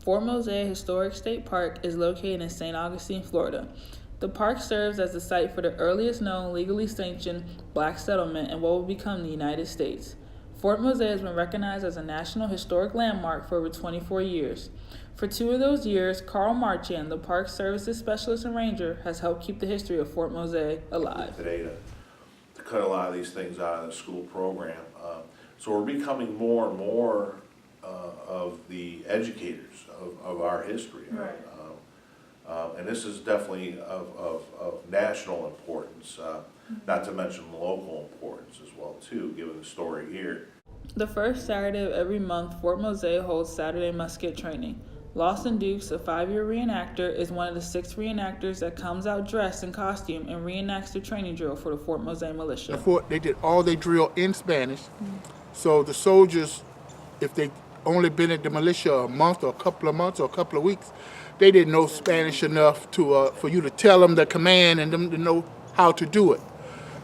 Fort Mose Historic State Park is located in St. Augustine, Florida. The park serves as the site for the earliest known legally sanctioned black settlement in what will become the United States. Fort Mose has been recognized as a National Historic Landmark for over 24 years. For 2 of those years, Carl Marchand, the Park Services Specialist and Ranger, has helped keep the history of Fort Mose alive. Today to cut a lot of these things out of the school program. So we're becoming more and more of the educators of our history. Right. And this is definitely of national importance, not to mention local importance as well too, given the story here. The first Saturday of every month, Fort Mose holds Saturday musket training. Lawson Dukes, a 5-year reenactor, is one of the 6 reenactors that comes out dressed in costume and reenacts the training drill for the Fort Mose militia. They did all their drill in Spanish, so the soldiers, if they only been at the militia a month or a couple of months or a couple of weeks, they didn't know Spanish enough to for you to tell them the command and them to know how to do it.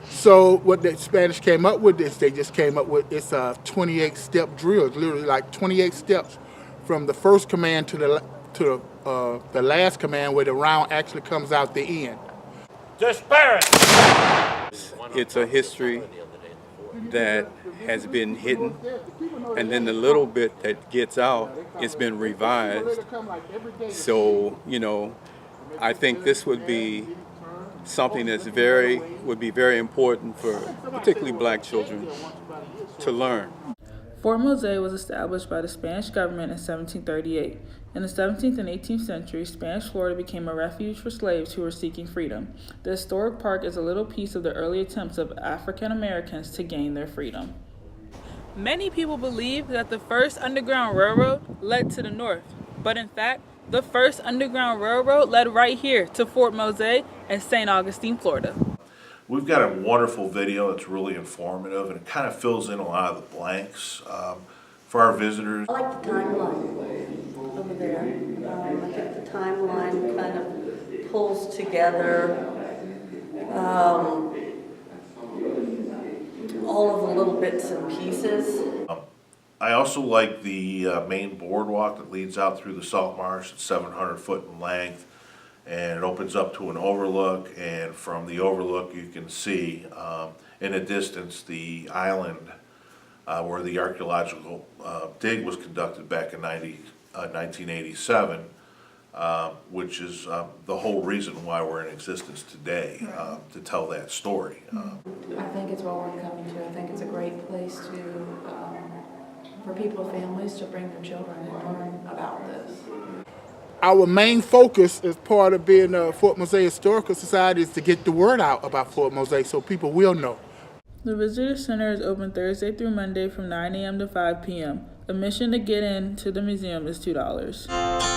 So what the Spanish came up with is they just came up with it's a 28-step drill. It's literally like 28 steps from the first command to the last command, where the round actually comes out the end. Disparate! It's a history that has been hidden, and then the little bit that gets out, it's been revised. So, I think this would be something that's would be very important for particularly black children to learn. Fort Mose was established by the Spanish government in 1738. In the 17th and 18th century, Spanish Florida became a refuge for slaves who were seeking freedom. The historic park is a little piece of the early attempts of African Americans to gain their freedom. Many people believe that the first Underground Railroad led to the north, but in fact, the first Underground Railroad led right here to Fort Mose and St. Augustine, Florida. We've got a wonderful video that's really informative, and it kind of fills in a lot of the blanks for our visitors. I like the timeline over there. I think the timeline kind of pulls together all of the little bits and pieces. I also like the main boardwalk that leads out through the salt marsh. It's 700 foot in length, and it opens up to an overlook, and from the overlook you can see in the distance the island where the archaeological dig was conducted back in 1987, which is the whole reason why we're in existence today, to tell that story. I think it's well worth coming to. I think it's a great place to for people, families, to bring their children and learn about this. Our main focus as part of being a Fort Mose Historical Society is to get the word out about Fort Mose so people will know. The Visitor Center is open Thursday through Monday from 9 a.m. to 5 p.m. Admission to get into the museum is $2.